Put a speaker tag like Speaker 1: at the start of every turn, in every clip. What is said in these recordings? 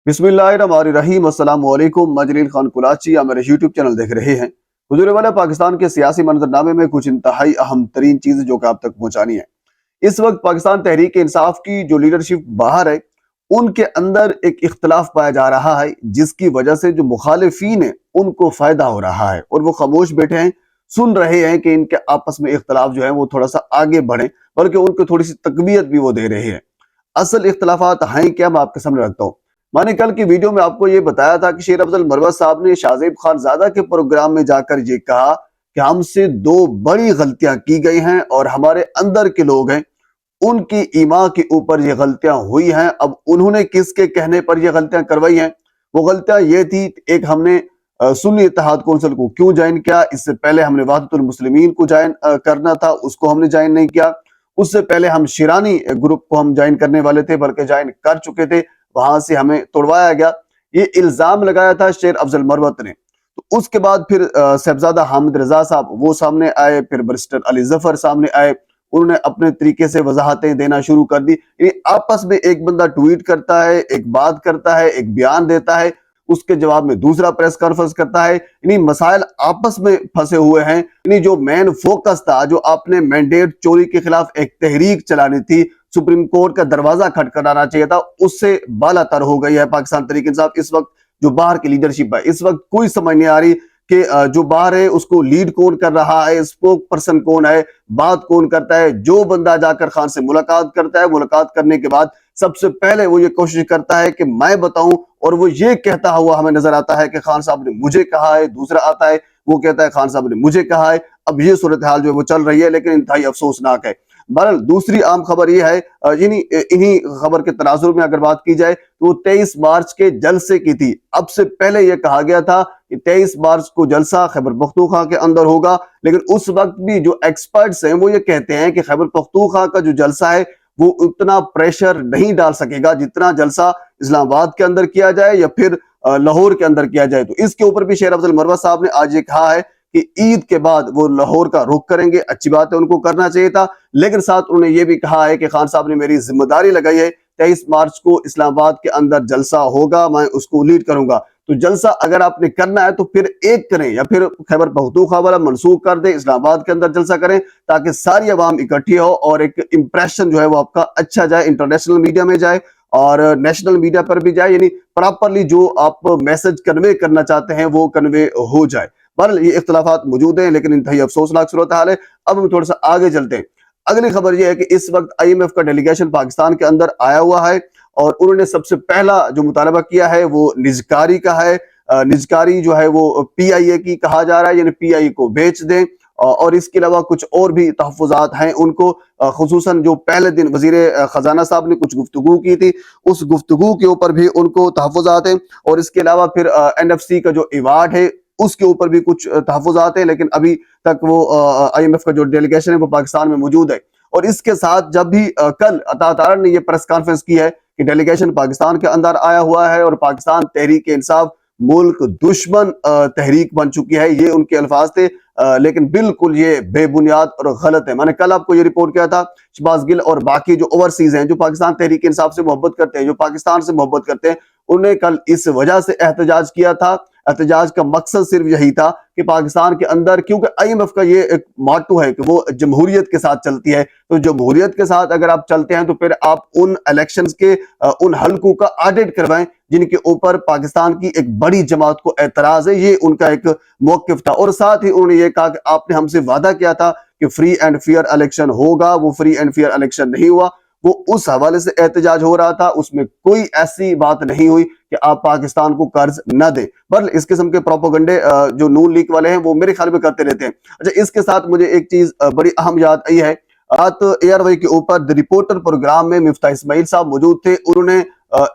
Speaker 1: बिस्मिल्लाहिर्रहमानिर्रहीम। अस्सलाम वालेकुम। मैं जलील खान कुलाची, आप मेरे यूट्यूब चैनल देख रहे हैं। हुजूर वाला पाकिस्तान के सियासी मंजरनामे में कुछ इंतहाई अहम तरीन चीज़ जो कि आप तक पहुंचानी है। इस वक्त पाकिस्तान तहरीक इंसाफ की जो लीडरशिप बाहर है, उनके अंदर एक इख्तलाफ पाया जा रहा है, जिसकी वजह से जो मुखालिफिन है उनको फायदा हो रहा है और वो खामोश बैठे हैं, सुन रहे हैं कि इनके आपस में इख्तलाफ जो है वो थोड़ा सा आगे बढ़े, बल्कि उनको थोड़ी सी तकबीयत भी वो दे रहे हैं। असल इख्तलाफात हैं क्या, मैं आपके सामने रखता हूँ। मैंने कल की वीडियो में आपको ये बताया था कि शेर अफजल मरवत साहब ने शाहजेब खानजादा के प्रोग्राम में जाकर ये कहा कि हमसे दो बड़ी गलतियां की गई हैं और हमारे अंदर के लोग हैं उनकी ईमा के ऊपर ये गलतियां हुई हैं। अब उन्होंने किसके कहने पर ये गलतियां करवाई हैं? वो गलतियां ये थी, एक हमने सुन्नी इत्तेहाद कौंसिल को क्यों ज्वाइन किया, इससे पहले हमने वहदतुल मुस्लिमीन को ज्वाइन करना था, उसको हमने ज्वाइन नहीं किया। उससे पहले हम शिरानी ग्रुप को हम ज्वाइन करने वाले थे, बल्कि ज्वाइन कर चुके थे, वहां से हमें तोड़वाया गया। ये इल्जाम लगाया था शेर अफजल मरवत ने। तो उसके बाद फिर साहिबजादा हामिद रजा साहब वो सामने आए, फिर बैरिस्टर अली जफर सामने आए, उन्होंने अपने तरीके से वजाहतें देना शुरू कर दी। आपस में एक बंदा ट्वीट करता है, एक बात करता है, एक बयान देता है, उसके जवाब में दूसरा प्रेस कॉन्फ्रेंस करता है। मसाइल आपस में फंसे हुए हैं। जो मेन फोकस था, जो आपने मैंडेट चोरी के खिलाफ एक तहरीक चलानी थी, सुप्रीम कोर्ट का दरवाजा खटखटाना चाहिए था, उससे बालातर हो गई है पाकिस्तान तहरीक इंसाफ। इस वक्त जो बाहर की लीडरशिप है, इस वक्त कोई समझ नहीं आ रही कि जो बाहर है उसको लीड कौन कर रहा है, स्पोक पर्सन कौन है, बात कौन करता है। जो बंदा जाकर खान से मुलाकात करता है, मुलाकात करने के बाद सबसे पहले वो ये कोशिश करता है कि मैं बताऊं, और वो ये कहता हुआ हमें नजर आता है कि खान साहब ने मुझे कहा है। दूसरा आता है, वो कहता है खान साहब ने मुझे कहा है। अब ये सूरत हाल जो है वो चल रही है, लेकिन इंतहाई अफसोसनाक है। बहरहाल दूसरी आम खबर ये है, इन्हीं खबर के तनाजुर में अगर बात की जाए तो 23 मार्च के जलसे की थी। अब से पहले यह कहा गया था कि 23 मार्च को जलसा खैबर पख्तूनख्वा के अंदर होगा, लेकिन उस वक्त भी जो एक्सपर्ट्स हैं वो ये कहते हैं कि खैबर पख्तूनख्वा का जो जलसा है वो उतना प्रेशर नहीं डाल सकेगा जितना जलसा इस्लामाबाद के अंदर किया जाए या फिर लाहौर के अंदर किया जाए। तो इसके ऊपर भी शेर अफजल मरवत साहब ने आज ये कहा है कि ईद के बाद वो लाहौर का रुख करेंगे। अच्छी बात है, उनको करना चाहिए था, लेकिन साथ उन्होंने ये भी कहा है कि खान साहब ने मेरी जिम्मेदारी लगाई है, 23 मार्च को इस्लामाबाद के अंदर जलसा होगा, मैं उसको लीड करूंगा। तो जलसा अगर आपने करना है तो फिर एक करें, या फिर खैबर पख्तूनख्वा वाला मनसूख कर दे, इस्लामाबाद के अंदर जलसा करें, ताकि सारी आवाम इकट्ठी हो और एक इंप्रेशन जो है वो आपका अच्छा जाए, इंटरनेशनल मीडिया में जाए और नेशनल मीडिया पर भी जाए। प्रॉपरली जो आप मैसेज कन्वे करना चाहते हैं वो कन्वे हो जाए। बहरहाल ये इख्तलाफात मौजूद हैं, लेकिन इंतहाई अफसोसनाक सूरत हाल है। अब हम थोड़ा सा आगे चलते हैं। अगली खबर यह है कि इस वक्त IMF का डेलीगेशन पाकिस्तान के अंदर आया हुआ है और उन्होंने सबसे पहला जो मुतालबा किया है वो निजकारी का है। निजकारी जो है वो PIA की कहा जा रहा है, यानी PIA को बेच दें। और इसके अलावा कुछ और भी तहफ़्फ़ुज़ात हैं उनको, खुसूसन जो पहले दिन वज़ीर ख़ज़ाना साहब ने कुछ गुफ्तगू की थी, उस गुफ्तगू के ऊपर भी उनको तहफ़्फ़ुज़ात हैं। और इसके अलावा फिर NFC का जो अवार्ड है उसके ऊपर भी कुछ तहफ़्फ़ुज़ात हैं, लेकिन अभी तक वो IMF का जो डेलीगेशन है वो पाकिस्तान में मौजूद है। और इसके साथ जब भी कल अता तारड़ ने ये प्रेस कॉन्फ्रेंस की है कि डेलीगेशन पाकिस्तान के अंदर आया हुआ है और पाकिस्तान तहरीक इंसाफ मुल्क दुश्मन तहरीक बन चुकी है, ये उनके अल्फाज थे। लेकिन बिल्कुल ये बेबुनियाद और गलत है। मैंने कल आपको ये रिपोर्ट किया था, शहबाज गिल और बाकी जो ओवरसीज हैं, जो पाकिस्तान तहरीक इंसाफ से मोहब्बत करते हैं, जो पाकिस्तान से मोहब्बत करते हैं, उन्हें कल इस वजह से एहतजाज किया था। एहतजाज का मकसद सिर्फ यही था कि पाकिस्तान के अंदर, क्योंकि IMF का ये एक मोटो है कि वो जमहूरियत के साथ चलती है, तो जमहूरियत के साथ अगर आप चलते हैं तो फिर आप उन इलेक्शंस के उन हलकों का ऑडिट करवाएं जिनके ऊपर पाकिस्तान की एक बड़ी जमात को एतराज है। ये उनका एक मौकिफ था। और साथ ही उन्होंने ये कहा कि आपने हमसे वादा किया था कि फ्री एंड फेयर इलेक्शन होगा, वो फ्री एंड फेयर इलेक्शन नहीं हुआ। वो उस हवाले से एहतजाज हो रहा था, उसमें कोई ऐसी बात नहीं हुई कि आप पाकिस्तान को कर्ज न दे। पर इस किस्म के प्रोपोगंडे जो नून लीग वाले हैं वो मेरे ख्याल में करते रहते हैं। अच्छा, इसके साथ मुझे एक चीज बड़ी अहम याद आई है। रात एयरवे के ऊपर द रिपोर्टर प्रोग्राम में मिफ्ता इस्माइल साहब मौजूद थे। उन्होंने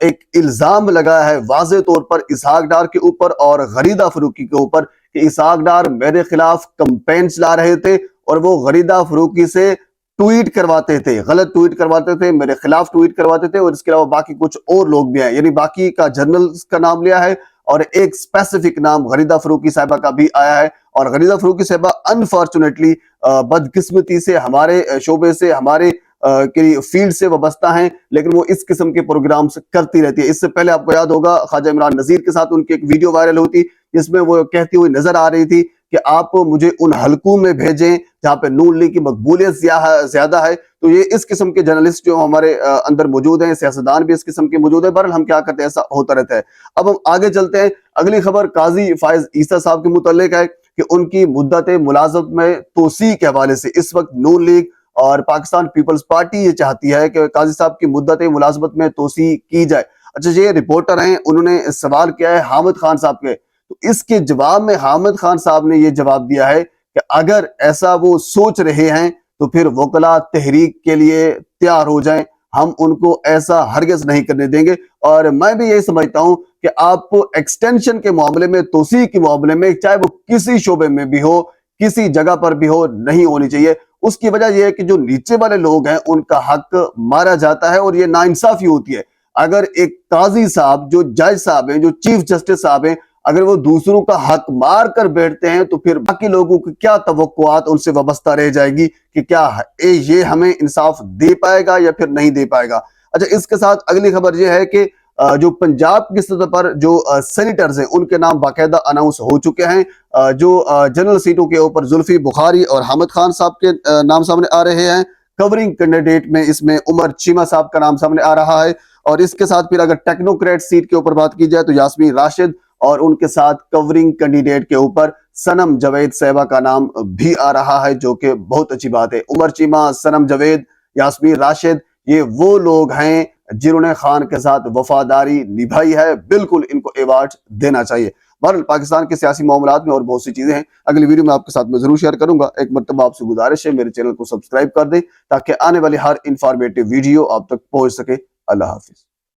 Speaker 1: एक इल्जाम लगाया है वाज़े तौर पर इसहाक डार के ऊपर और गरीदा फरूकी के ऊपर कि इसहाक डार मेरे खिलाफ कैंपेन चला रहे थे और वो गरीदा फरूकी से ट्वीट करवाते थे, गलत ट्वीट करवाते थे, मेरे खिलाफ ट्वीट करवाते थे। और इसके अलावा बाकी कुछ और लोग भी हैं, यानी बाकी का जर्नल्स का नाम लिया है और एक स्पेसिफिक नाम गरीदा फरूकी साहिबा का भी आया है। और गरीदा फरूकी साहिबा अनफॉर्चुनेटली, बदकिस्मती से, हमारे शोबे से, हमारे کی فیلڈ سے وابستہ ہیں، لیکن وہ اس قسم کے پروگرامز کرتی رہتی ہے۔ اس سے پہلے آپ کو یاد ہوگا خواجہ عمران نذیر کے ساتھ ان کی ایک ویڈیو وائرل ہوتی جس میں وہ کہتی ہوئی نظر آ رہی تھی کہ آپ مجھے ان حلقوں میں بھیجیں جہاں پہ نون لیگ کی مقبولیت زیادہ ہے۔ تو یہ اس قسم کے جرنلسٹ جو ہمارے اندر موجود ہیں، سیاستدان بھی اس قسم کے موجود ہیں۔ بہرحال ہم کیا کرتے ہیں، ایسا ہوتا رہتا ہے۔ اب ہم آگے چلتے ہیں۔ اگلی خبر قاضی فائز عیسیٰ صاحب کے متعلق ہے کہ ان کی مدت ملازمت میں توسیع کے حوالے سے اس وقت نون لیگ اور پاکستان پیپلز پارٹی یہ چاہتی ہے کہ قاضی صاحب کی مدت ملازمت میں توسیع کی جائے۔ اچھا، یہ رپورٹر ہیں، انہوں نے سوال کیا ہے حامد خان صاحب کے، تو اس کے جواب میں حامد خان صاحب نے یہ جواب دیا ہے کہ اگر ایسا وہ سوچ رہے ہیں تو پھر وکلاء تحریک کے لیے تیار ہو جائیں، ہم ان کو ایسا ہرگز نہیں کرنے دیں گے۔ اور میں بھی یہی سمجھتا ہوں کہ آپ ایکسٹینشن کے معاملے میں، توسیع کے معاملے میں، چاہے وہ کسی شعبے میں بھی ہو، کسی جگہ پر بھی ہو، نہیں ہونی چاہیے۔ اس کی وجہ یہ ہے کہ جو نیچے والے لوگ ہیں ان کا حق مارا جاتا ہے اور یہ ناانصافی ہوتی ہے۔ اگر ایک قاضی صاحب، جو جج صاحب ہیں، جو چیف جسٹس صاحب ہیں، اگر وہ دوسروں کا حق مار کر بیٹھتے ہیں تو پھر باقی لوگوں کی کیا توقعات ان سے وابستہ رہ جائے گی کہ کیا یہ ہمیں انصاف دے پائے گا یا پھر نہیں دے پائے گا۔ اچھا، اس کے ساتھ اگلی خبر یہ ہے کہ جو پنجاب کی سطح پر جو سینیٹرز ہیں ان کے نام باقاعدہ اناؤنس ہو چکے ہیں۔ جو جنرل سیٹوں کے اوپر زلفی بخاری اور حامد خان صاحب کے نام سامنے آ رہے ہیں۔ کورنگ کینڈیڈیٹ میں اس میں عمر چیمہ صاحب کا نام سامنے آ رہا ہے، اور اس کے ساتھ پھر اگر ٹیکنوکریٹ سیٹ کے اوپر بات کی جائے تو یاسمین راشد، اور ان کے ساتھ کورنگ کینڈیڈیٹ کے اوپر صنم جاوید صاحبہ کا نام بھی آ رہا ہے، جو کہ بہت اچھی بات ہے۔ عمر چیمہ، صنم جاوید، یاسمین راشد، یہ وہ لوگ ہیں جنہوں نے خان کے ساتھ وفاداری نبھائی ہے، بالکل ان کو ایوارڈ دینا چاہیے۔ بہرحال پاکستان کے سیاسی معاملات میں اور بہت سی چیزیں ہیں، اگلی ویڈیو میں آپ کے ساتھ میں ضرور شیئر کروں گا۔ ایک مرتبہ آپ سے گزارش ہے میرے چینل کو سبسکرائب کر دیں تاکہ آنے والی ہر انفارمیٹیو ویڈیو آپ تک پہنچ سکے۔ اللہ حافظ۔